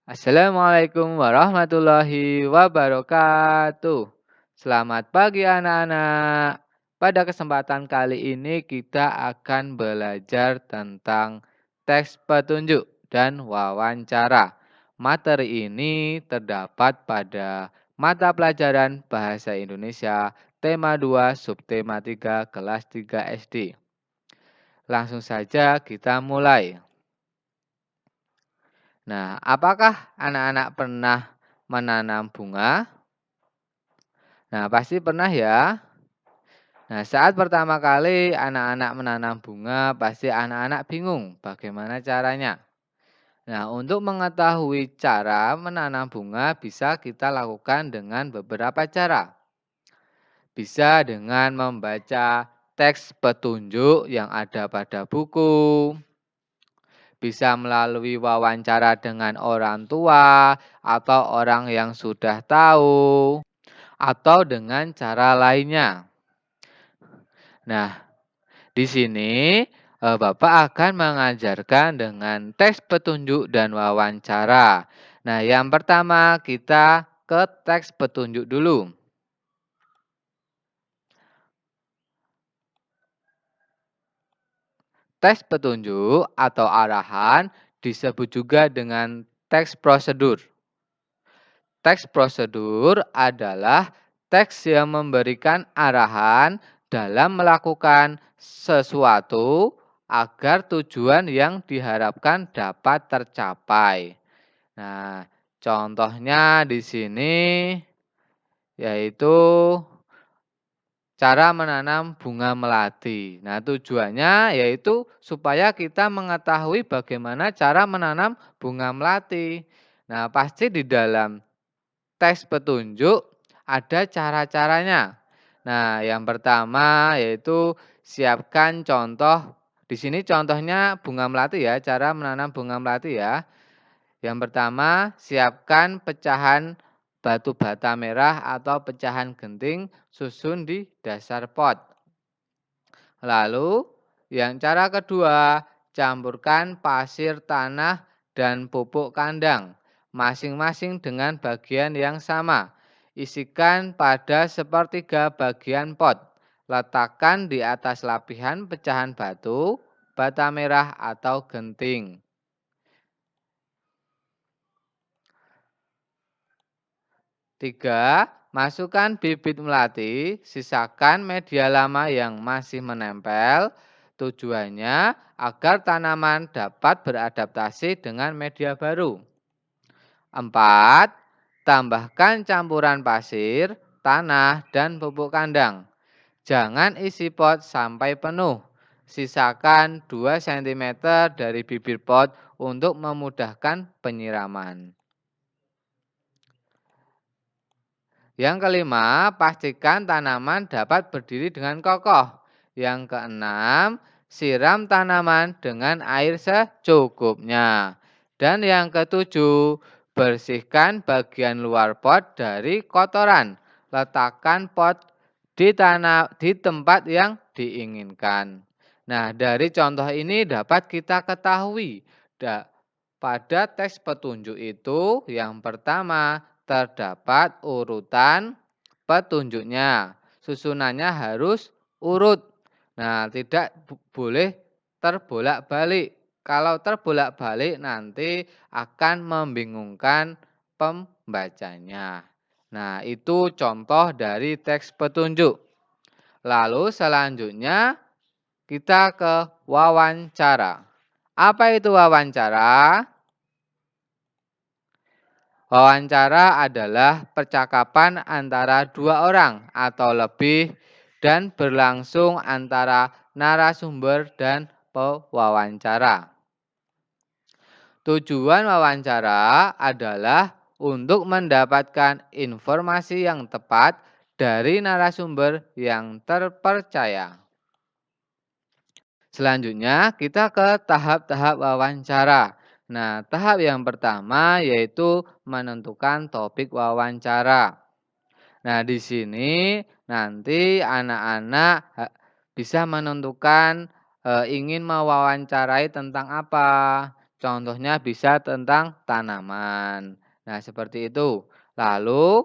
Assalamualaikum warahmatullahi wabarakatuh. Selamat pagi anak-anak. Pada kesempatan kali ini kita akan belajar tentang teks petunjuk dan wawancara. Materi ini terdapat pada mata pelajaran Bahasa Indonesia tema 2 subtema 3 kelas 3 SD. Langsung saja kita mulai. Nah, apakah anak-anak pernah menanam bunga? Nah, pasti pernah ya. Nah, saat pertama kali anak-anak menanam bunga, pasti anak-anak bingung bagaimana caranya. Nah, untuk mengetahui cara menanam bunga bisa kita lakukan dengan beberapa cara. Bisa dengan membaca teks petunjuk yang ada pada buku, bisa melalui wawancara dengan orang tua atau orang yang sudah tahu, atau dengan cara lainnya. Nah, di sini Bapak akan mengajarkan dengan teks petunjuk dan wawancara. Nah, yang pertama kita ke teks petunjuk dulu. Teks petunjuk atau arahan disebut juga dengan teks prosedur. Teks prosedur adalah teks yang memberikan arahan dalam melakukan sesuatu agar tujuan yang diharapkan dapat tercapai. Nah, contohnya di sini yaitu cara menanam bunga melati. Nah, tujuannya yaitu supaya kita mengetahui bagaimana cara menanam bunga melati. Nah, pasti di dalam teks petunjuk ada cara-caranya. Nah, yang pertama yaitu siapkan contoh. Di sini contohnya bunga melati ya, cara menanam bunga melati ya. Yang pertama, siapkan pecahan batu bata merah atau pecahan genting susun di dasar pot. Lalu, yang cara kedua, campurkan pasir tanah dan pupuk kandang, masing-masing dengan bagian yang sama. Isikan pada sepertiga bagian pot. Letakkan di atas lapihan pecahan batu, bata merah atau genting. 3. Masukkan bibit melati, sisakan media lama yang masih menempel. Tujuannya agar tanaman dapat beradaptasi dengan media baru. 4. Tambahkan campuran pasir, tanah, dan pupuk kandang. Jangan isi pot sampai penuh. Sisakan 2 cm dari bibir pot untuk memudahkan penyiraman. Yang kelima, pastikan tanaman dapat berdiri dengan kokoh. Yang keenam, siram tanaman dengan air secukupnya. Dan yang ketujuh, bersihkan bagian luar pot dari kotoran. Letakkan pot di tempat yang diinginkan. Nah, dari contoh ini dapat kita ketahui pada teks petunjuk itu yang pertama terdapat urutan petunjuknya. Susunannya harus urut. Nah, tidak boleh terbolak-balik. Kalau terbolak-balik nanti akan membingungkan pembacanya. Nah, itu contoh dari teks petunjuk. Lalu selanjutnya kita ke wawancara. Apa itu wawancara? Wawancara adalah percakapan antara dua orang atau lebih dan berlangsung antara narasumber dan pewawancara. Tujuan wawancara adalah untuk mendapatkan informasi yang tepat dari narasumber yang terpercaya. Selanjutnya kita ke tahap-tahap wawancara. Nah, tahap yang pertama yaitu menentukan topik wawancara. Nah, di sini nanti anak-anak bisa menentukan ingin mewawancarai tentang apa. Contohnya bisa tentang tanaman. Nah, seperti itu. Lalu,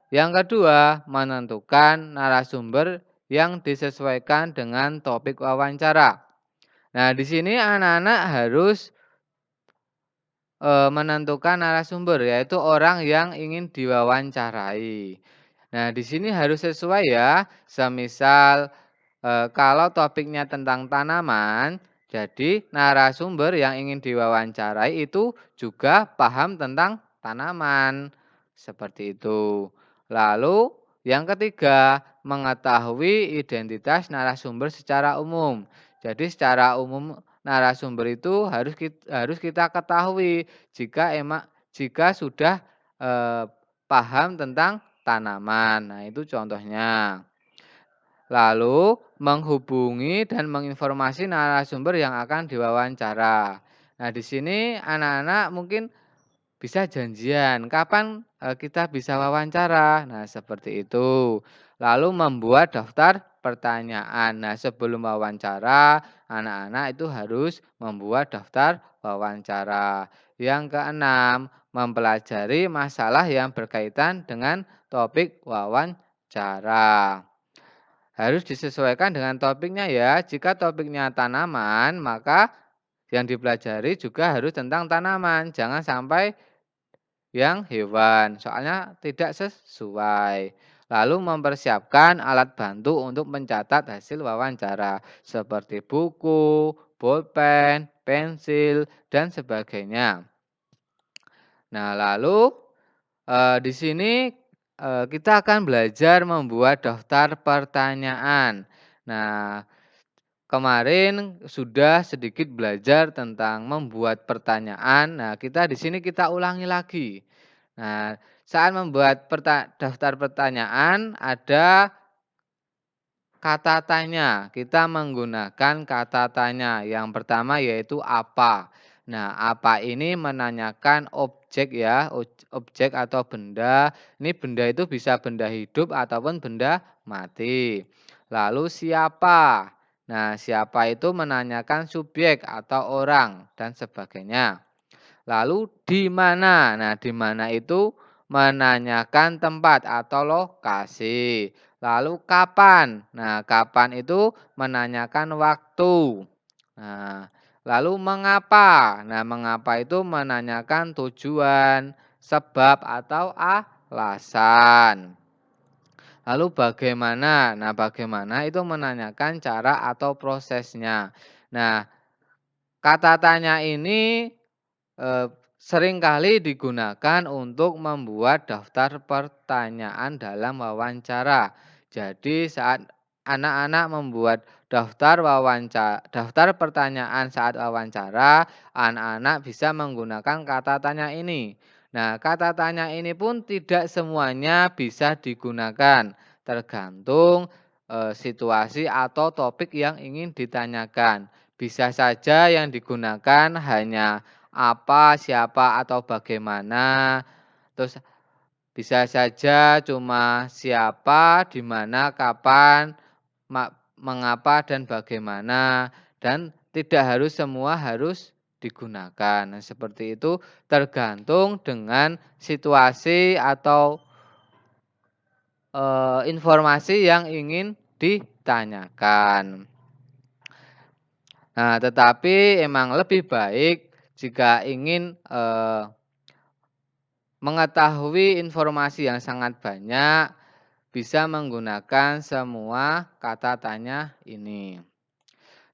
yang kedua, menentukan narasumber yang disesuaikan dengan topik wawancara. Nah, di sini anak-anak harus menentukan narasumber, yaitu orang yang ingin diwawancarai. Nah, di sini harus sesuai ya, semisal, kalau topiknya tentang tanaman, jadi narasumber yang ingin diwawancarai itu juga paham tentang tanaman, seperti itu. Lalu yang ketiga, mengetahui identitas narasumber secara umum. Jadi secara umum narasumber itu harus kita ketahui jika sudah, paham tentang tanaman. Nah, itu contohnya. Lalu menghubungi dan menginformasi narasumber yang akan diwawancara. Nah, di sini anak-anak mungkin bisa janjian, kapan, kita bisa wawancara. Nah, seperti itu. Lalu membuat daftar pertanyaan. Nah, sebelum wawancara, anak-anak itu harus membuat daftar wawancara. Yang keenam, mempelajari masalah yang berkaitan dengan topik wawancara. Harus disesuaikan dengan topiknya ya. Jika topiknya tanaman, maka yang dipelajari juga harus tentang tanaman. Jangan sampai yang hewan, soalnya tidak sesuai. Lalu mempersiapkan alat bantu untuk mencatat hasil wawancara, seperti buku, bolpen, pensil, dan sebagainya. Nah, lalu di sini kita akan belajar membuat daftar pertanyaan. Nah, kemarin sudah sedikit belajar tentang membuat pertanyaan. Nah, di sini kita ulangi lagi. Nah, saat membuat daftar pertanyaan ada kata tanya. Kita menggunakan kata tanya. Yang pertama yaitu apa. Nah, apa ini menanyakan objek ya, objek atau benda. Ini benda itu bisa benda hidup ataupun benda mati. Lalu siapa? Nah, siapa itu menanyakan subjek atau orang dan sebagainya. Lalu di mana? Nah, di mana itu menanyakan tempat atau lokasi. Lalu kapan? Nah, kapan itu menanyakan waktu. Nah, lalu mengapa? Nah, mengapa itu menanyakan tujuan, sebab atau alasan. Lalu bagaimana? Nah, bagaimana itu menanyakan cara atau prosesnya. Nah, kata tanya ini seringkali digunakan untuk membuat daftar pertanyaan dalam wawancara. Jadi saat anak-anak membuat daftar pertanyaan saat wawancara, anak-anak bisa menggunakan kata tanya ini. Nah, kata tanya ini pun tidak semuanya bisa digunakan, tergantung situasi atau topik yang ingin ditanyakan. Bisa saja yang digunakan hanya apa, siapa, atau bagaimana. Terus bisa saja cuma siapa, di mana, kapan, mengapa, dan bagaimana. Dan tidak harus semua harus digunakan. Nah, seperti itu tergantung dengan situasi atau informasi yang ingin ditanyakan. Nah, tetapi emang lebih baik jika ingin mengetahui informasi yang sangat banyak, bisa menggunakan semua kata tanya ini.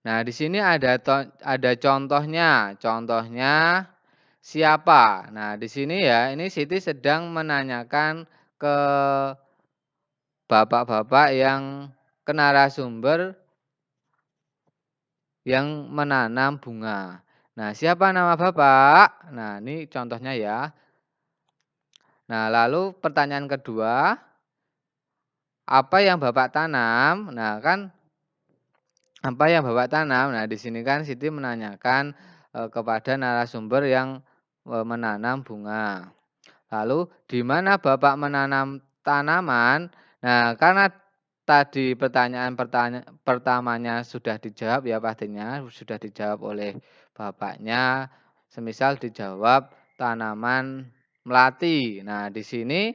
Nah, di sini ada contohnya. Contohnya siapa? Nah, di sini ya, ini Siti sedang menanyakan ke bapak-bapak yang ke narasumber yang menanam bunga. Nah, siapa nama bapak? Nah, ini contohnya ya. Nah, lalu pertanyaan kedua, apa yang Bapak tanam? Nah, kan apa yang Bapak tanam? Nah, di sini kan Siti menanyakan, kepada narasumber yang, menanam bunga. Lalu, di mana Bapak menanam tanaman? Nah, karena tadi pertanyaan pertamanya sudah dijawab ya pastinya, sudah dijawab oleh bapaknya semisal dijawab tanaman melati. Nah, di sini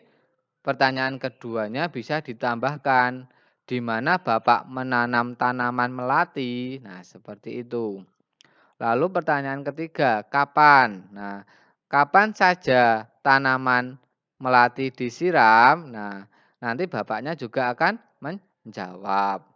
pertanyaan keduanya bisa ditambahkan, di mana Bapak menanam tanaman melati? Nah, seperti itu. Lalu pertanyaan ketiga, kapan? Nah, kapan saja tanaman melati disiram? Nah, nanti Bapaknya juga akan menjawab.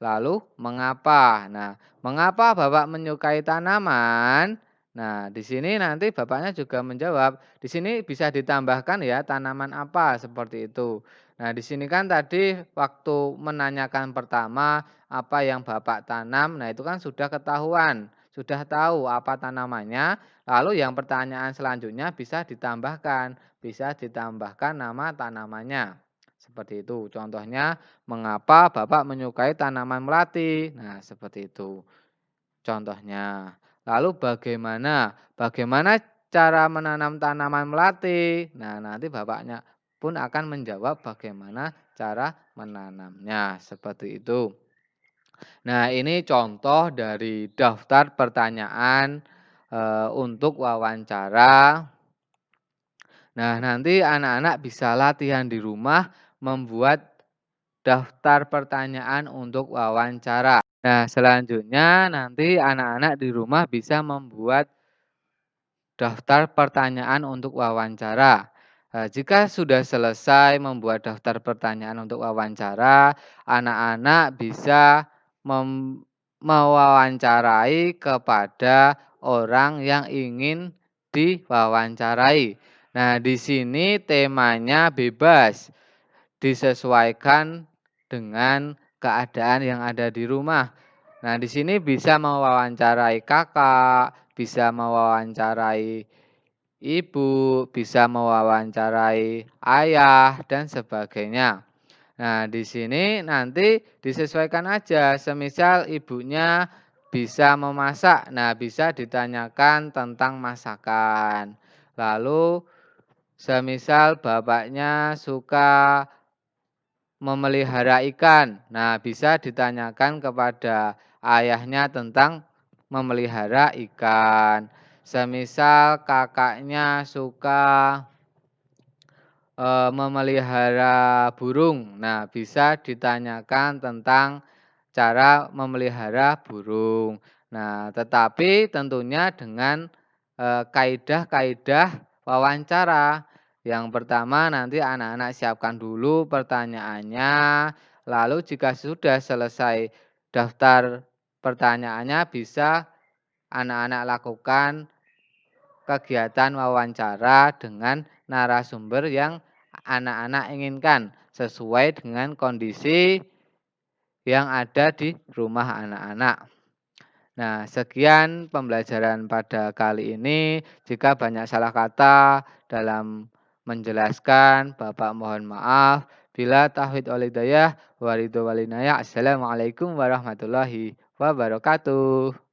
Lalu mengapa? Nah, mengapa Bapak menyukai tanaman? Nah, di sini nanti Bapaknya juga menjawab. Di sini bisa ditambahkan ya tanaman apa seperti itu. Nah, di sini kan tadi waktu menanyakan pertama apa yang Bapak tanam, nah itu kan sudah ketahuan, sudah tahu apa tanamannya. Lalu yang pertanyaan selanjutnya bisa ditambahkan nama tanamannya. Seperti itu. Contohnya, mengapa Bapak menyukai tanaman melati? Nah, seperti itu contohnya. Lalu bagaimana? Bagaimana cara menanam tanaman melati? Nah, nanti Bapaknya pun akan menjawab bagaimana cara menanamnya. Seperti itu. Nah, ini contoh dari daftar pertanyaan untuk wawancara. Nah, nanti anak-anak bisa latihan di rumah membuat daftar pertanyaan untuk wawancara. Nah, selanjutnya nanti anak-anak di rumah bisa membuat daftar pertanyaan untuk wawancara. Jika sudah selesai membuat daftar pertanyaan untuk wawancara, anak-anak bisa mewawancarai kepada orang yang ingin diwawancarai. Nah, di sini temanya bebas, disesuaikan dengan keadaan yang ada di rumah. Nah, di sini bisa mewawancarai kakak, bisa mewawancarai ibu, bisa mewawancarai ayah, dan sebagainya. Nah, di sini nanti disesuaikan aja, semisal ibunya bisa memasak, nah bisa ditanyakan tentang masakan. Lalu, semisal bapaknya suka memelihara ikan. Nah, bisa ditanyakan kepada ayahnya tentang memelihara ikan. Semisal kakaknya suka memelihara burung. Nah, bisa ditanyakan tentang cara memelihara burung. Nah, tetapi tentunya dengan kaidah-kaidah wawancara. Yang pertama nanti anak-anak siapkan dulu pertanyaannya, lalu jika sudah selesai daftar pertanyaannya bisa anak-anak lakukan kegiatan wawancara dengan narasumber yang anak-anak inginkan sesuai dengan kondisi yang ada di rumah anak-anak. Nah, sekian pembelajaran pada kali ini. Jika banyak salah kata dalam menjelaskan, Bapak mohon maaf. Bila taufiq wal hidayah, waridho walinaya. Assalamualaikum warahmatullahi wabarakatuh.